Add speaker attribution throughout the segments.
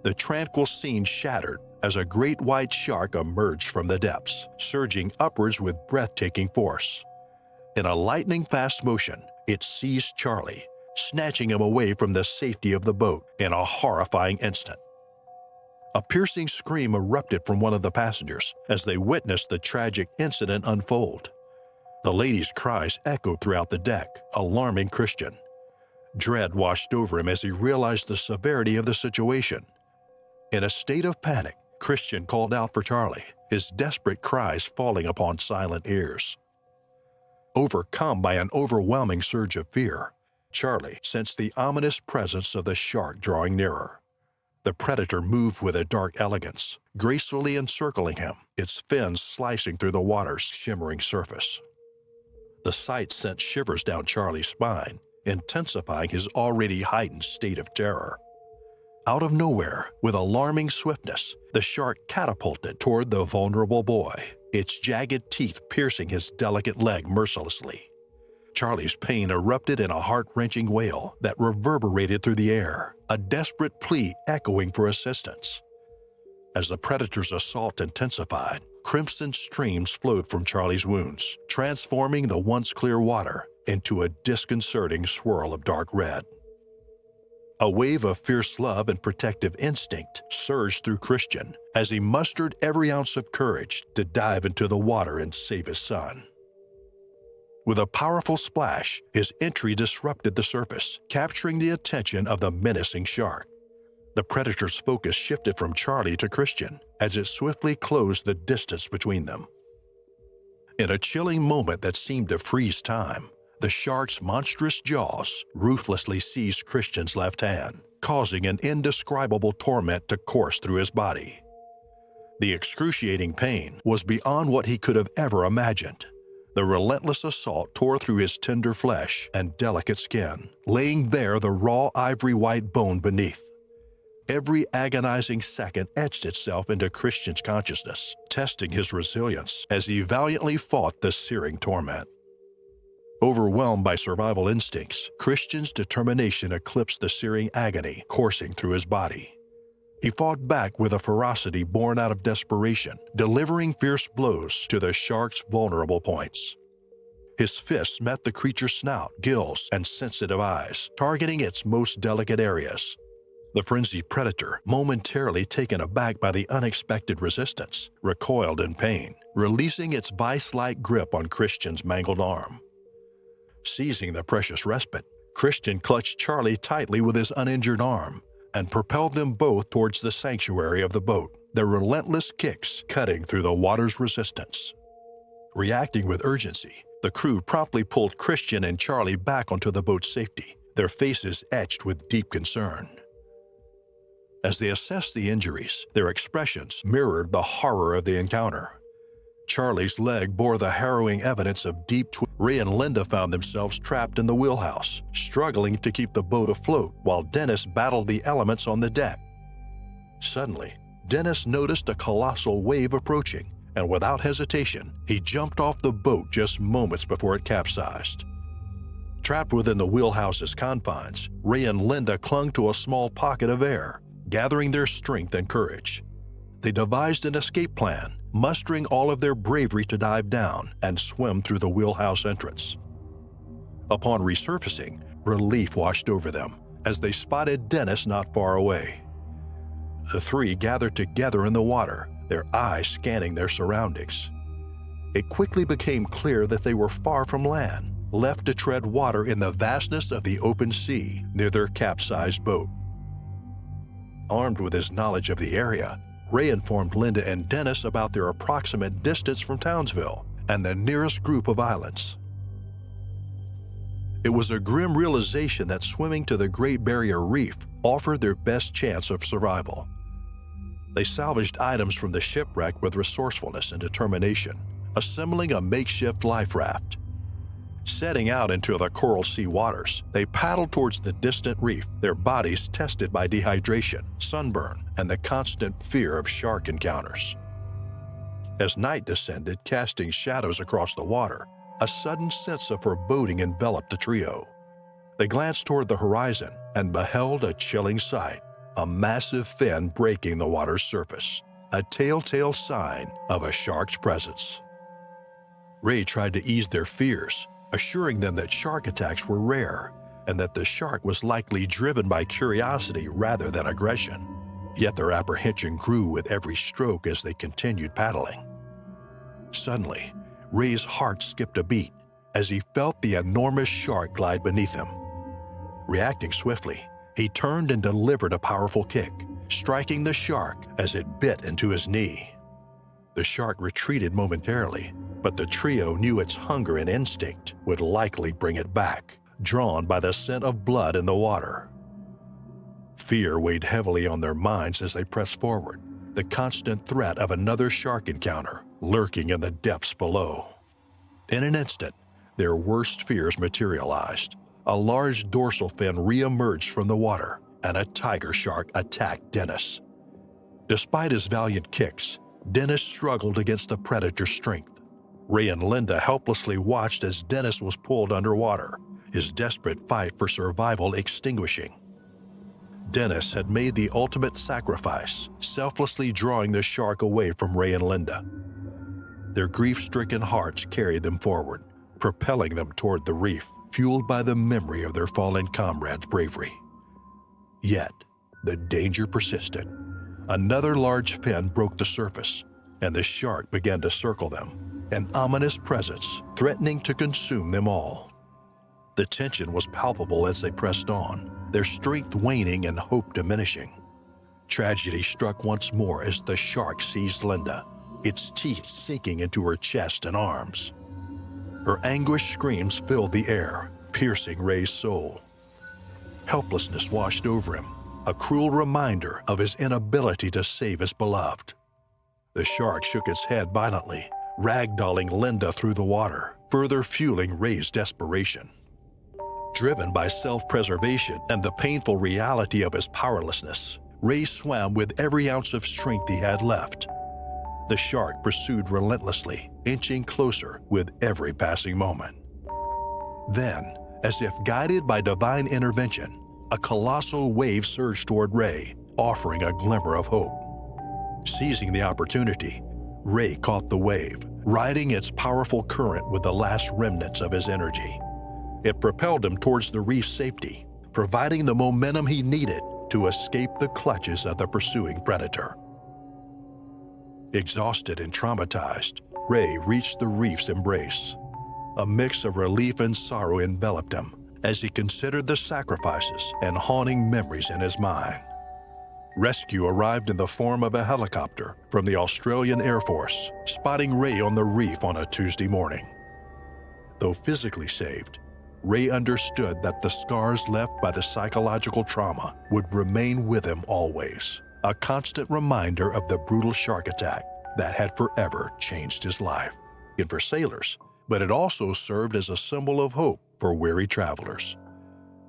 Speaker 1: The tranquil scene shattered as a great white shark emerged from the depths, surging upwards with breathtaking force. In a lightning-fast motion, it seized Charlie, snatching him away from the safety of the boat in a horrifying instant. A piercing scream erupted from one of the passengers as they witnessed the tragic incident unfold. The lady's cries echoed throughout the deck, alarming Christian. Dread washed over him as he realized the severity of the situation. In a state of panic, Christian called out for Charlie, his desperate cries falling upon silent ears. Overcome by an overwhelming surge of fear, Charlie sensed the ominous presence of the shark drawing nearer. The predator moved with a dark elegance, gracefully encircling him, its fins slicing through the water's shimmering surface. The sight sent shivers down Charlie's spine, intensifying his already heightened state of terror. Out of nowhere, with alarming swiftness, the shark catapulted toward the vulnerable boy, its jagged teeth piercing his delicate leg mercilessly. Charlie's pain erupted in a heart-wrenching wail that reverberated through the air, a desperate plea echoing for assistance. As the predator's assault intensified, crimson streams flowed from Charlie's wounds, transforming the once clear water into a disconcerting swirl of dark red. A wave of fierce love and protective instinct surged through Christian as he mustered every ounce of courage to dive into the water and save his son. With a powerful splash, his entry disrupted the surface, capturing the attention of the menacing shark. The predator's focus shifted from Charlie to Christian as it swiftly closed the distance between them. In a chilling moment that seemed to freeze time, the shark's monstrous jaws ruthlessly seized Christian's left hand, causing an indescribable torment to course through his body. The excruciating pain was beyond what he could have ever imagined. The relentless assault tore through his tender flesh and delicate skin, laying bare the raw ivory-white bone beneath. Every agonizing second etched itself into Christian's consciousness, testing his resilience as he valiantly fought the searing torment. Overwhelmed by survival instincts, Christian's determination eclipsed the searing agony coursing through his body. He fought back with a ferocity born out of desperation, delivering fierce blows to the shark's vulnerable points. His fists met the creature's snout, gills, and sensitive eyes, targeting its most delicate areas. The frenzied predator, momentarily taken aback by the unexpected resistance, recoiled in pain, releasing its vice-like grip on Christian's mangled arm. Seizing the precious respite, Christian clutched Charlie tightly with his uninjured arm and propelled them both towards the sanctuary of the boat, their relentless kicks cutting through the water's resistance. Reacting with urgency, the crew promptly pulled Christian and Charlie back onto the boat's safety, their faces etched with deep concern. As they assessed the injuries, their expressions mirrored the horror of the encounter. Charlie's leg bore the harrowing evidence of deep Ray and Linda found themselves trapped in the wheelhouse, struggling to keep the boat afloat while Dennis battled the elements on the deck. Suddenly, Dennis noticed a colossal wave approaching, and without hesitation, he jumped off the boat just moments before it capsized. Trapped within the wheelhouse's confines, Ray and Linda clung to a small pocket of air, gathering their strength and courage. They devised an escape plan, mustering all of their bravery to dive down and swim through the wheelhouse entrance. Upon resurfacing, relief washed over them as they spotted Dennis not far away. The three gathered together in the water, their eyes scanning their surroundings. It quickly became clear that they were far from land, left to tread water in the vastness of the open sea near their capsized boat. Armed with his knowledge of the area, Ray informed Linda and Dennis about their approximate distance from Townsville and the nearest group of islands. It was a grim realization that swimming to the Great Barrier Reef offered their best chance of survival. They salvaged items from the shipwreck with resourcefulness and determination, assembling a makeshift life raft. Setting out into the coral sea waters, they paddled towards the distant reef, their bodies tested by dehydration, sunburn, and the constant fear of shark encounters. As night descended, casting shadows across the water, a sudden sense of foreboding enveloped the trio. They glanced toward the horizon and beheld a chilling sight. a massive fin breaking the water's surface, a telltale sign of a shark's presence. Ray tried to ease their fears, assuring them that shark attacks were rare and that the shark was likely driven by curiosity rather than aggression. Yet their apprehension grew with every stroke as they continued paddling. Suddenly, Ray's heart skipped a beat as he felt the enormous shark glide beneath him. Reacting swiftly, he turned and delivered a powerful kick, striking the shark as it bit into his knee. The shark retreated momentarily, but the trio knew its hunger and instinct would likely bring it back, drawn by the scent of blood in the water. Fear weighed heavily on their minds as they pressed forward, the constant threat of another shark encounter lurking in the depths below. In an instant, their worst fears materialized. A large dorsal fin re-emerged from the water, and a tiger shark attacked Dennis. Despite his valiant kicks, Dennis struggled against the predator's strength. Ray and Linda helplessly watched as Dennis was pulled underwater, his desperate fight for survival extinguishing. Dennis had made the ultimate sacrifice, selflessly drawing the shark away from Ray and Linda. Their grief-stricken hearts carried them forward, propelling them toward the reef, fueled by the memory of their fallen comrade's bravery. Yet, the danger persisted. Another large fin broke the surface, and the shark began to circle them, an ominous presence threatening to consume them all. The tension was palpable as they pressed on, their strength waning and hope diminishing. Tragedy struck once more as the shark seized Linda, its teeth sinking into her chest and arms. Her anguished screams filled the air, piercing Ray's soul. Helplessness washed over him, a cruel reminder of his inability to save his beloved. The shark shook its head violently, ragdolling Linda through the water, further fueling Ray's desperation. Driven by self-preservation and the painful reality of his powerlessness, Ray swam with every ounce of strength he had left. The shark pursued relentlessly, inching closer with every passing moment. Then, as if guided by divine intervention, a colossal wave surged toward Ray, offering a glimmer of hope. Seizing the opportunity, Ray caught the wave, riding its powerful current with the last remnants of his energy. It propelled him towards the reef's safety, providing the momentum he needed to escape the clutches of the pursuing predator. Exhausted and traumatized, Ray reached the reef's embrace. A mix of relief and sorrow enveloped him as he considered the sacrifices and haunting memories in his mind. Rescue arrived in the form of a helicopter from the Australian Air Force, spotting Ray on the reef on a Tuesday morning. Though physically saved, Ray understood that the scars left by the psychological trauma would remain with him always, a constant reminder of the brutal shark attack that had forever changed his life. And for sailors, but it also served as a symbol of hope for weary travelers.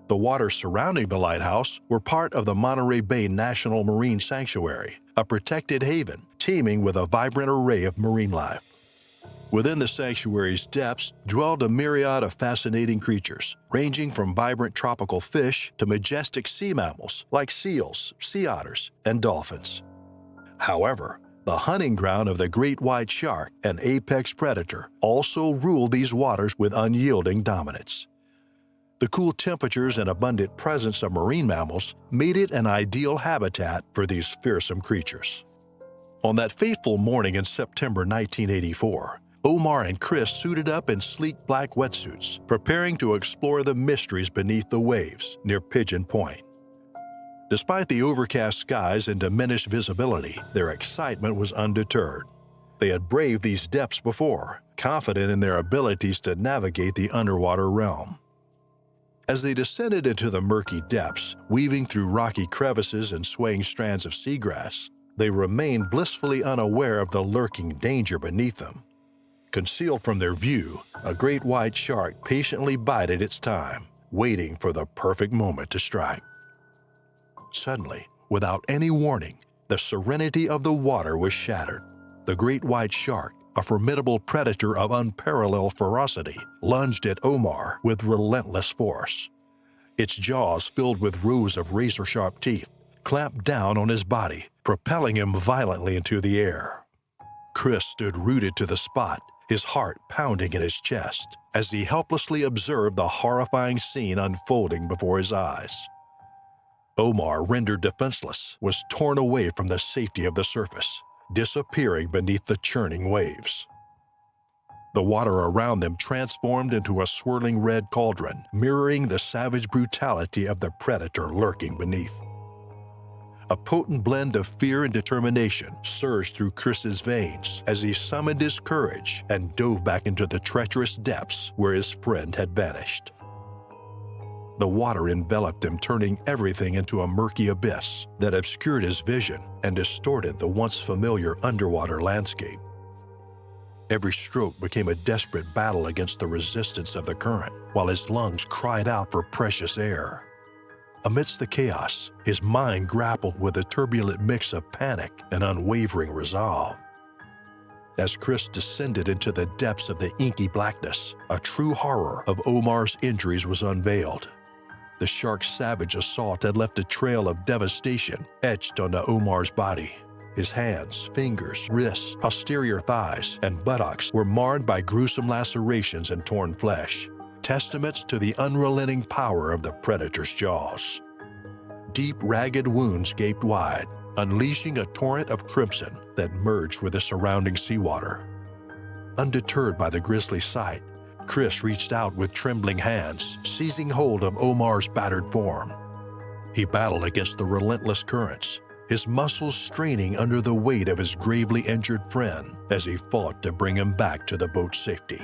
Speaker 1: The waters surrounding the lighthouse were part of the Monterey Bay National Marine Sanctuary, a protected haven teeming with a vibrant array of marine life. Within the sanctuary's depths dwelled a myriad of fascinating creatures, ranging from vibrant tropical fish to majestic sea mammals like seals, sea otters, and dolphins. However, the hunting ground of the great white shark, an apex predator, also ruled these waters with unyielding dominance. The cool temperatures and abundant presence of marine mammals made it an ideal habitat for these fearsome creatures. On that fateful morning in September 1984, Omar and Chris suited up in sleek black wetsuits, preparing to explore the mysteries beneath the waves near Pigeon Point. Despite the overcast skies and diminished visibility, their excitement was undeterred. They had braved these depths before, confident in their abilities to navigate the underwater realm. As they descended into the murky depths, weaving through rocky crevices and swaying strands of seagrass, they remained blissfully unaware of the lurking danger beneath them. Concealed from their view, a great white shark patiently bided its time, waiting for the perfect moment to strike. Suddenly, without any warning, the serenity of the water was shattered. The great white shark, a formidable predator of unparalleled ferocity, lunged at Omar with relentless force. Its jaws filled with rows of razor-sharp teeth, clamped down on his body, propelling him violently into the air. Chris stood rooted to the spot, his heart pounding in his chest, as he helplessly observed the horrifying scene unfolding before his eyes. Omar, rendered defenseless, was torn away from the safety of the surface, disappearing beneath the churning waves. The water around them transformed into a swirling red cauldron, mirroring the savage brutality of the predator lurking beneath. A potent blend of fear and determination surged through Chris's veins as he summoned his courage and dove back into the treacherous depths where his friend had vanished. The water enveloped him, turning everything into a murky abyss that obscured his vision and distorted the once familiar underwater landscape. Every stroke became a desperate battle against the resistance of the current, while his lungs cried out for precious air. Amidst the chaos, his mind grappled with a turbulent mix of panic and unwavering resolve. As Chris descended into the depths of the inky blackness, a true horror of Omar's injuries was unveiled. The shark's savage assault had left a trail of devastation etched onto Omar's body. His hands, fingers, wrists, posterior thighs, and buttocks were marred by gruesome lacerations and torn flesh, testaments to the unrelenting power of the predator's jaws. Deep, ragged wounds gaped wide, unleashing a torrent of crimson that merged with the surrounding seawater. Undeterred by the grisly sight, Chris reached out with trembling hands, seizing hold of Omar's battered form. He battled against the relentless currents, his muscles straining under the weight of his gravely injured friend as he fought to bring him back to the boat's safety.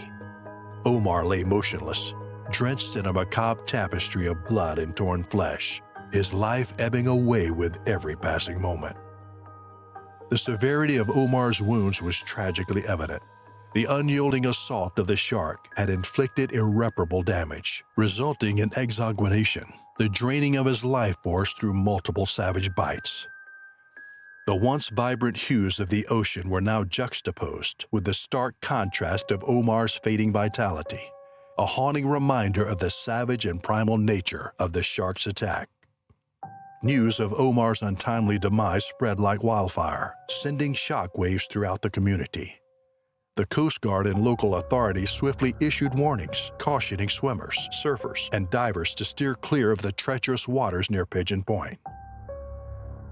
Speaker 1: Omar lay motionless, drenched in a macabre tapestry of blood and torn flesh, his life ebbing away with every passing moment. The severity of Omar's wounds was tragically evident. The unyielding assault of the shark had inflicted irreparable damage, resulting in exsanguination, the draining of his life force through multiple savage bites. The once vibrant hues of the ocean were now juxtaposed with the stark contrast of Omar's fading vitality, a haunting reminder of the savage and primal nature of the shark's attack. News of Omar's untimely demise spread like wildfire, sending shockwaves throughout the community. The Coast Guard and local authorities swiftly issued warnings, cautioning swimmers, surfers, and divers to steer clear of the treacherous waters near Pigeon Point.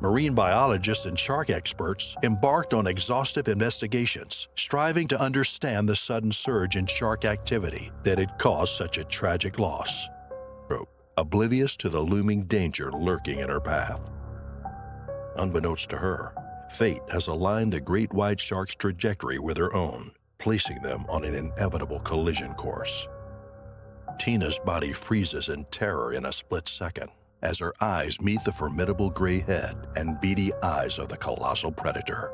Speaker 1: Marine biologists and shark experts embarked on exhaustive investigations, striving to understand the sudden surge in shark activity that had caused such a tragic loss, oblivious to the looming danger lurking in her path. Unbeknownst to her, fate has aligned the great white shark's trajectory with her own, placing them on an inevitable collision course. Tina's body freezes in terror in a split second as her eyes meet the formidable gray head and beady eyes of the colossal predator.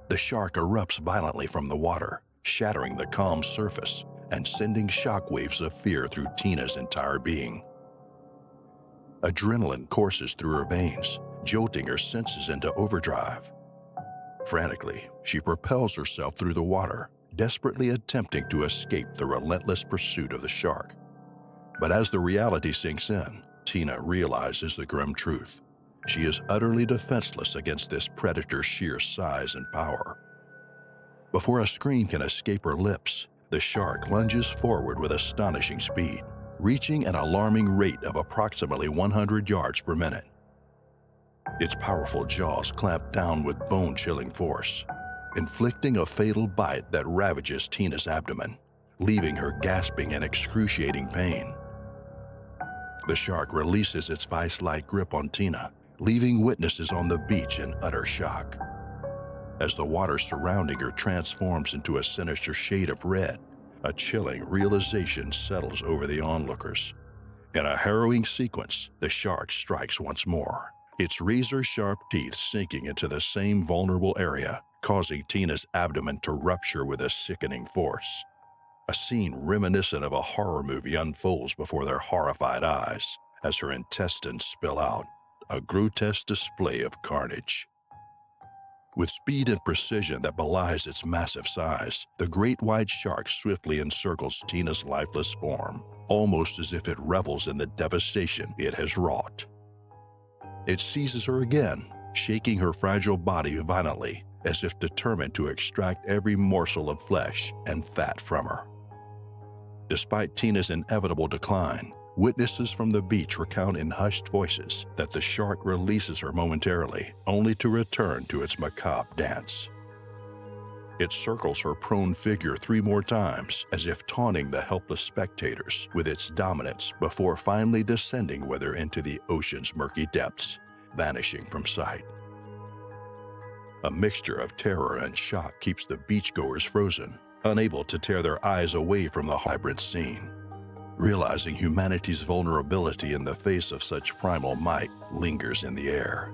Speaker 1: The shark erupts violently from the water, shattering the calm surface and sending shockwaves of fear through Tina's entire being. Adrenaline courses through her veins, jolting her senses into overdrive. Frantically, she propels herself through the water, desperately attempting to escape the relentless pursuit of the shark. But as the reality sinks in, Tina realizes the grim truth. She is utterly defenseless against this predator's sheer size and power. Before a scream can escape her lips, the shark lunges forward with astonishing speed, reaching an alarming rate of approximately 100 yards per minute. Its powerful jaws clamp down with bone-chilling force, inflicting a fatal bite that ravages Tina's abdomen, leaving her gasping in excruciating pain. The shark releases its vice-like grip on Tina, leaving witnesses on the beach in utter shock. As the water surrounding her transforms into a sinister shade of red, a chilling realization settles over the onlookers. In a harrowing sequence, the shark strikes once more, its razor-sharp teeth sinking into the same vulnerable area, causing Tina's abdomen to rupture with a sickening force. A scene reminiscent of a horror movie unfolds before their horrified eyes as her intestines spill out, a grotesque display of carnage. With speed and precision that belies its massive size, the great white shark swiftly encircles Tina's lifeless form, almost as if it revels in the devastation it has wrought. It seizes her again, shaking her fragile body violently, as if determined to extract every morsel of flesh and fat from her. Despite Tina's inevitable decline, witnesses from the beach recount in hushed voices that the shark releases her momentarily, only to return to its macabre dance. It circles her prone figure 3 more times, as if taunting the helpless spectators with its dominance before finally descending with her into the ocean's murky depths, vanishing from sight. A mixture of terror and shock keeps the beachgoers frozen, unable to tear their eyes away from the vibrant scene. Realizing humanity's vulnerability in the face of such primal might lingers in the air,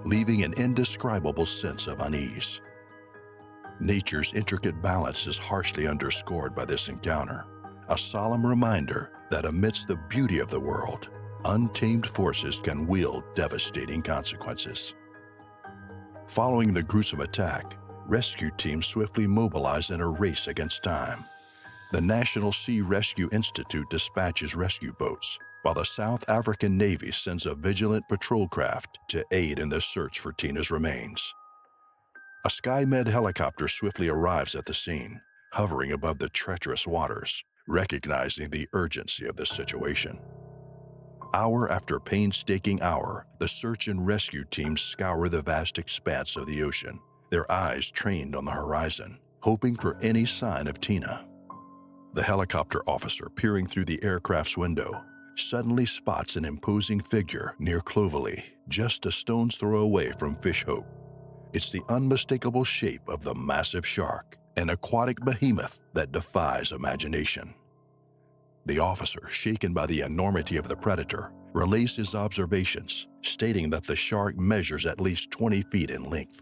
Speaker 1: leaving an indescribable sense of unease. Nature's intricate balance is harshly underscored by this encounter, a solemn reminder that amidst the beauty of the world, untamed forces can wield devastating consequences. Following the gruesome attack, rescue teams swiftly mobilize in a race against time. The National Sea Rescue Institute dispatches rescue boats, while the South African Navy sends a vigilant patrol craft to aid in the search for Tina's remains. A SkyMed helicopter swiftly arrives at the scene, hovering above the treacherous waters, recognizing the urgency of the situation. Hour after painstaking hour, the search and rescue teams scour the vast expanse of the ocean, their eyes trained on the horizon, hoping for any sign of Tina. The helicopter officer peering through the aircraft's window suddenly spots an imposing figure near Clovelly, just a stone's throw away from Fish Hope. It's the unmistakable shape of the massive shark, an aquatic behemoth that defies imagination. The officer, shaken by the enormity of the predator, relays his observations, stating that the shark measures at least 20 feet in length.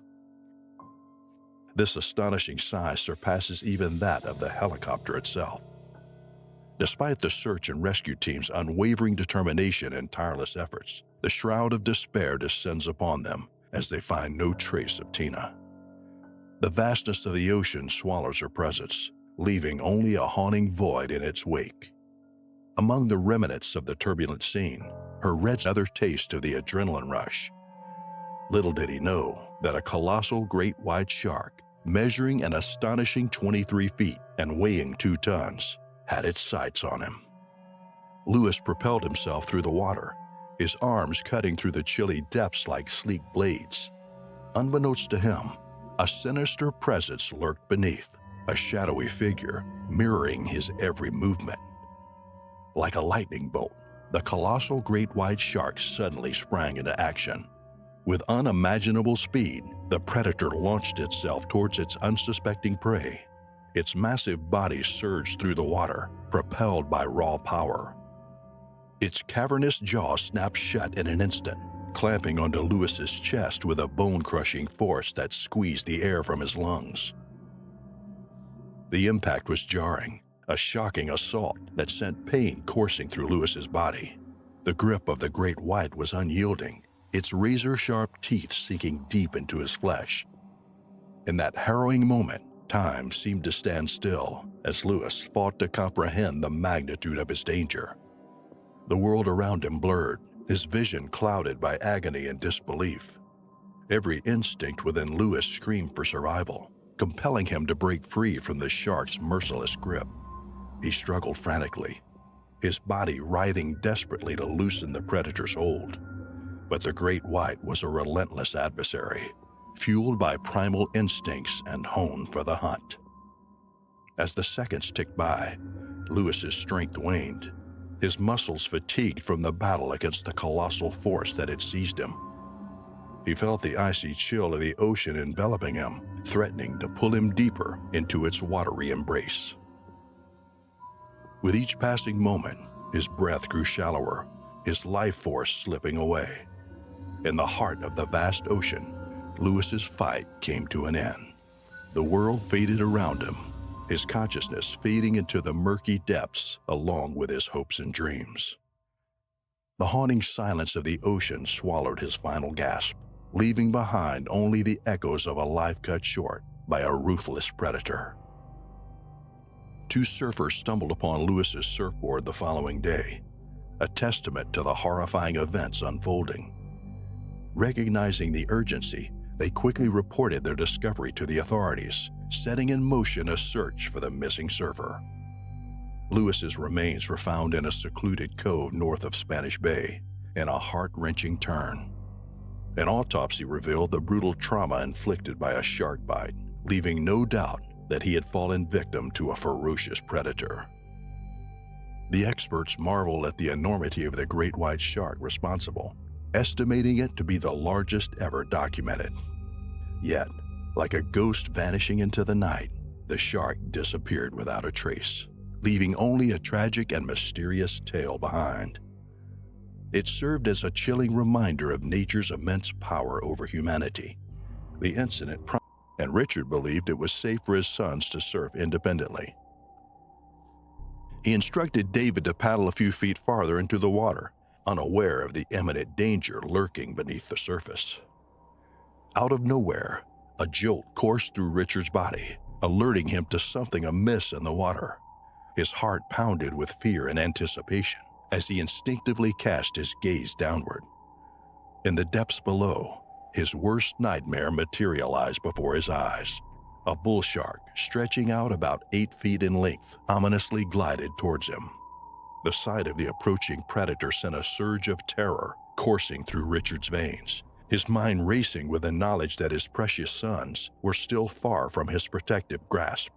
Speaker 1: This astonishing size surpasses even that of the helicopter itself. Despite the search and rescue team's unwavering determination and tireless efforts, the shroud of despair descends upon them as they find no trace of Tina. The vastness of the ocean swallows her presence, leaving only a haunting void in its wake. Among the remnants of the turbulent scene, her red another taste of the adrenaline rush. Little did he know that a colossal great white shark, measuring an astonishing 23 feet and weighing 2 tons, had its sights on him. Lewis propelled himself through the water, his arms cutting through the chilly depths like sleek blades. Unbeknownst to him, a sinister presence lurked beneath, a shadowy figure mirroring his every movement. Like a lightning bolt, the colossal great white shark suddenly sprang into action. With unimaginable speed, the predator launched itself towards its unsuspecting prey. Its massive body surged through the water, propelled by raw power. Its cavernous jaw snapped shut in an instant, clamping onto Lewis's chest with a bone-crushing force that squeezed the air from his lungs. The impact was jarring, a shocking assault that sent pain coursing through Lewis's body. The grip of the great white was unyielding, its razor-sharp teeth sinking deep into his flesh. In that harrowing moment, time seemed to stand still as Lewis fought to comprehend the magnitude of his danger. The world around him blurred, his vision clouded by agony and disbelief. Every instinct within Lewis screamed for survival, compelling him to break free from the shark's merciless grip. He struggled frantically, his body writhing desperately to loosen the predator's hold. But the great white was a relentless adversary, fueled by primal instincts and honed for the hunt. As the seconds ticked by, Lewis's strength waned, his muscles fatigued from the battle against the colossal force that had seized him. He felt the icy chill of the ocean enveloping him, threatening to pull him deeper into its watery embrace. With each passing moment, his breath grew shallower, his life force slipping away. In the heart of the vast ocean, Lewis's fight came to an end. The world faded around him, his consciousness fading into the murky depths along with his hopes and dreams. The haunting silence of the ocean swallowed his final gasp, leaving behind only the echoes of a life cut short by a ruthless predator. 2 surfers stumbled upon Lewis's surfboard the following day, a testament to the horrifying events unfolding. Recognizing the urgency, they quickly reported their discovery to the authorities, setting in motion a search for the missing surfer. Lewis's remains were found in a secluded cove north of Spanish Bay, in a heart-wrenching turn. An autopsy revealed the brutal trauma inflicted by a shark bite, leaving no doubt that he had fallen victim to a ferocious predator. The experts marvel at the enormity of the great white shark responsible, estimating it to be the largest ever documented. Yet, like a ghost vanishing into the night, the shark disappeared without a trace, leaving only a tragic and mysterious tale behind. It served as a chilling reminder of nature's immense power over humanity. The incident and Richard believed it was safe for his sons to surf independently. He instructed David to paddle a few feet farther into the water, unaware of the imminent danger lurking beneath the surface. Out of nowhere, a jolt coursed through Richard's body, alerting him to something amiss in the water. His heart pounded with fear and anticipation as he instinctively cast his gaze downward. In the depths below, his worst nightmare materialized before his eyes. A bull shark, stretching out about 8 feet in length, ominously glided towards him. The sight of the approaching predator sent a surge of terror coursing through Richard's veins, his mind racing with the knowledge that his precious sons were still far from his protective grasp.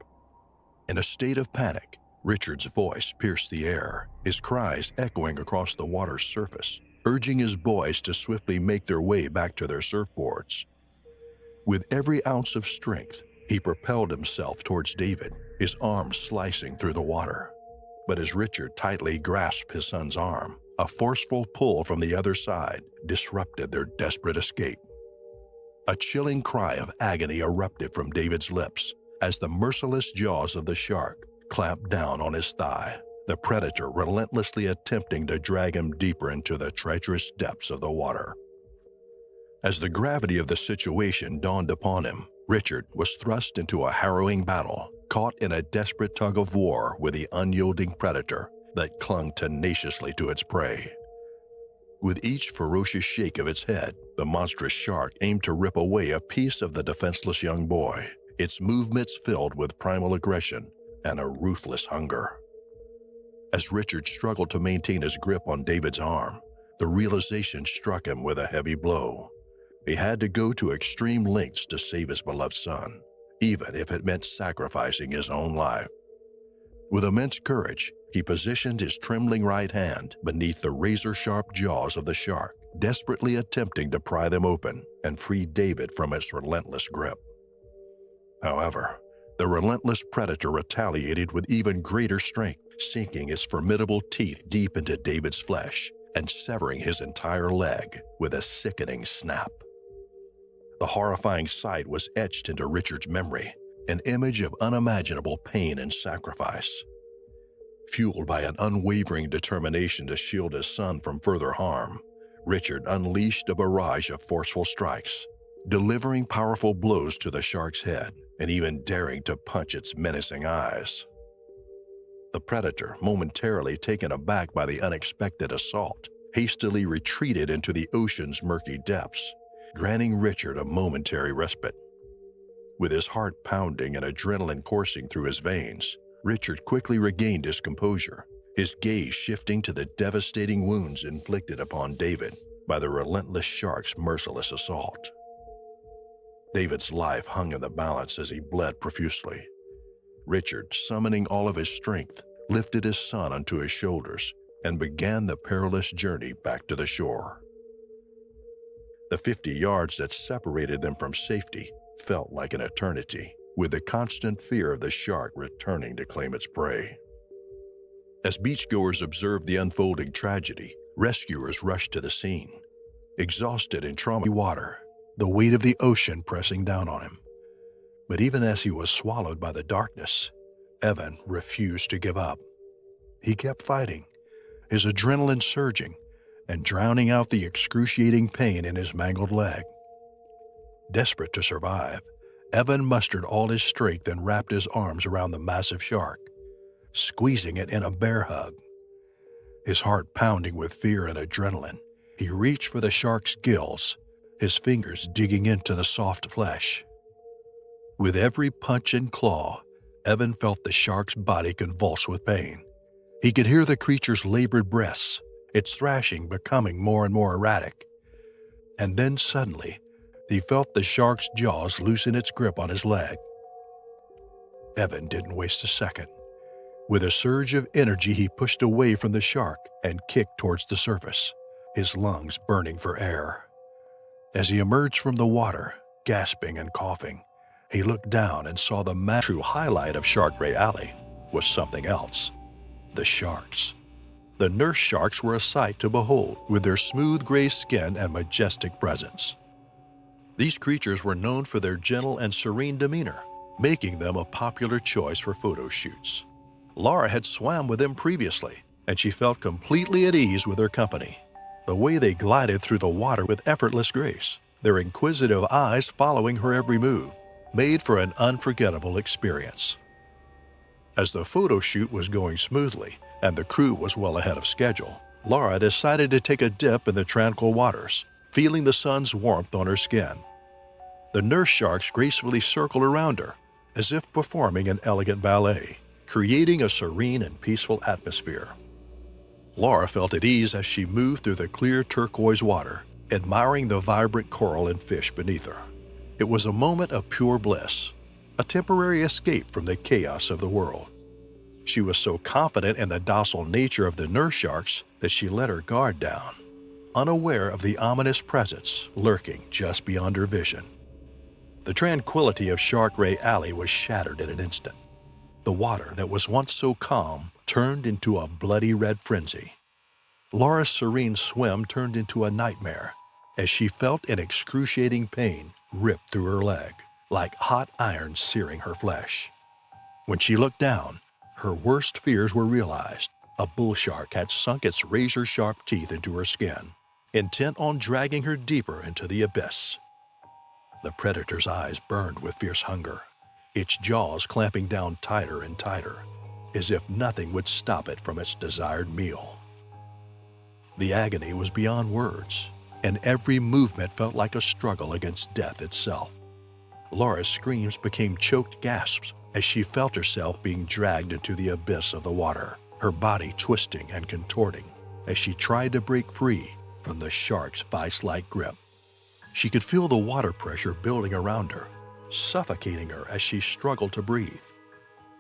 Speaker 1: In a state of panic, Richard's voice pierced the air, his cries echoing across the water's surface, urging his boys to swiftly make their way back to their surfboards. With every ounce of strength, he propelled himself towards David, his arms slicing through the water. But as Richard tightly grasped his son's arm, a forceful pull from the other side disrupted their desperate escape. A chilling cry of agony erupted from David's lips as the merciless jaws of the shark clamped down on his thigh, the predator relentlessly attempting to drag him deeper into the treacherous depths of the water. As the gravity of the situation dawned upon him, Richard was thrust into a harrowing battle, caught in a desperate tug of war with the unyielding predator that clung tenaciously to its prey. With each ferocious shake of its head, the monstrous shark aimed to rip away a piece of the defenseless young boy, its movements filled with primal aggression and a ruthless hunger. As Richard struggled to maintain his grip on David's arm, the realization struck him with a heavy blow. He had to go to extreme lengths to save his beloved son, even if it meant sacrificing his own life. With immense courage, he positioned his trembling right hand beneath the razor-sharp jaws of the shark, desperately attempting to pry them open and free David from its relentless grip. However, the relentless predator retaliated with even greater strength, sinking its formidable teeth deep into David's flesh and severing his entire leg with a sickening snap. The horrifying sight was etched into Richard's memory, an image of unimaginable pain and sacrifice. Fueled by an unwavering determination to shield his son from further harm, Richard unleashed a barrage of forceful strikes, delivering powerful blows to the shark's head and even daring to punch its menacing eyes. The predator, momentarily taken aback by the unexpected assault, hastily retreated into the ocean's murky depths, granting Richard a momentary respite. With his heart pounding and adrenaline coursing through his veins, Richard quickly regained his composure, his gaze shifting to the devastating wounds inflicted upon David by the relentless shark's merciless assault. David's life hung in the balance as he bled profusely. Richard, summoning all of his strength, lifted his son onto his shoulders and began the perilous journey back to the shore. The 50 yards that separated them from safety felt like an eternity, with the constant fear of the shark returning to claim its prey. As beachgoers observed the unfolding tragedy, rescuers rushed to the scene. Exhausted in trauma water, the weight of the ocean pressing down on him. But even as he was swallowed by the darkness, Evan refused to give up. He kept fighting, his adrenaline surging and drowning out the excruciating pain in his mangled leg. Desperate to survive, Evan mustered all his strength and wrapped his arms around the massive shark, squeezing it in a bear hug. His heart pounding with fear and adrenaline, he reached for the shark's gills, his fingers digging into the soft flesh. With every punch and claw, Evan felt the shark's body convulse with pain. He could hear the creature's labored breaths, its thrashing becoming more and more erratic. And then suddenly, he felt the shark's jaws loosen its grip on his leg. Evan didn't waste a second. With a surge of energy, he pushed away from the shark and kicked towards the surface, his lungs burning for air. As he emerged from the water, gasping and coughing, he looked down and saw the true highlight of Shark Ray Alley was something else: the sharks. The nurse sharks were a sight to behold, with their smooth gray skin and majestic presence. These creatures were known for their gentle and serene demeanor, making them a popular choice for photo shoots. Laura had swam with them previously, and she felt completely at ease with their company. The way they glided through the water with effortless grace, their inquisitive eyes following her every move, made for an unforgettable experience. As the photo shoot was going smoothly and the crew was well ahead of schedule, Laura decided to take a dip in the tranquil waters, feeling the sun's warmth on her skin. The nurse sharks gracefully circled around her, as if performing an elegant ballet, creating a serene and peaceful atmosphere. Laura felt at ease as she moved through the clear turquoise water, admiring the vibrant coral and fish beneath her. It was a moment of pure bliss, a temporary escape from the chaos of the world. She was so confident in the docile nature of the nurse sharks that she let her guard down, unaware of the ominous presence lurking just beyond her vision. The tranquility of Shark Ray Alley was shattered in an instant. The water that was once so calm turned into a bloody red frenzy. Laura's serene swim turned into a nightmare as she felt an excruciating pain rip through her leg, like hot iron searing her flesh. When she looked down, her worst fears were realized. A bull shark had sunk its razor-sharp teeth into her skin, intent on dragging her deeper into the abyss. The predator's eyes burned with fierce hunger, its jaws clamping down tighter and tighter, as if nothing would stop it from its desired meal. The agony was beyond words, and every movement felt like a struggle against death itself. Laura's screams became choked gasps as she felt herself being dragged into the abyss of the water, her body twisting and contorting as she tried to break free from the shark's vice-like grip. She could feel the water pressure building around her, suffocating her as she struggled to breathe.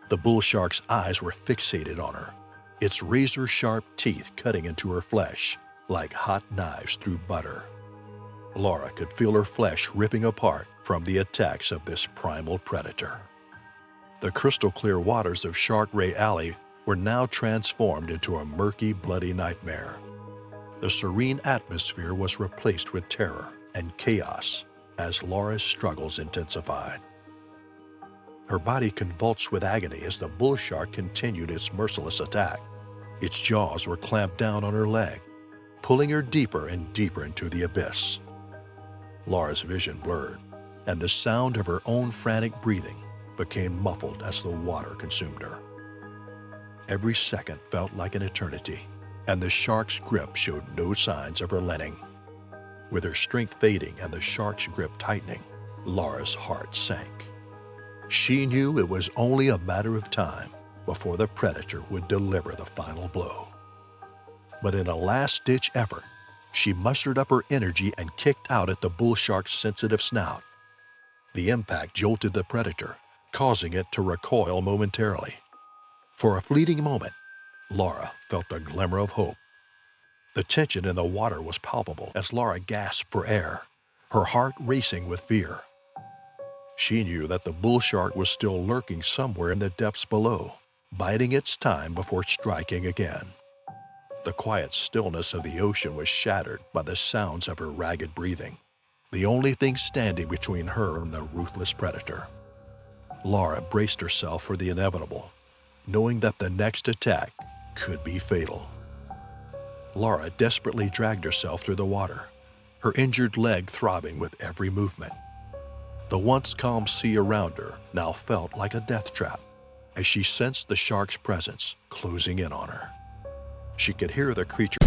Speaker 1: The bull shark's eyes were fixated on her, its razor-sharp teeth cutting into her flesh like hot knives through butter. Laura could feel her flesh ripping apart from the attacks of this primal predator. The crystal-clear waters of Shark Ray Alley were now transformed into a murky, bloody nightmare. The serene atmosphere was replaced with terror and chaos as Laura's struggles intensified. Her body convulsed with agony as the bull shark continued its merciless attack. Its jaws were clamped down on her leg, pulling her deeper and deeper into the abyss. Laura's vision blurred, and the sound of her own frantic breathing became muffled as the water consumed her. Every second felt like an eternity, and the shark's grip showed no signs of relenting. With her strength fading and the shark's grip tightening, Laura's heart sank. She knew it was only a matter of time before the predator would deliver the final blow. But in a last-ditch effort, she mustered up her energy and kicked out at the bull shark's sensitive snout. The impact jolted the predator, causing it to recoil momentarily. For a fleeting moment, Laura felt a glimmer of hope. The tension in the water was palpable as Laura gasped for air, her heart racing with fear. She knew that the bull shark was still lurking somewhere in the depths below, biding its time before striking again. The quiet stillness of the ocean was shattered by the sounds of her ragged breathing, the only thing standing between her and the ruthless predator. Laura braced herself for the inevitable, knowing that the next attack could be fatal. Laura desperately dragged herself through the water, her injured leg throbbing with every movement. The once calm sea around her now felt like a death trap as she sensed the shark's presence closing in on her. She could hear the creature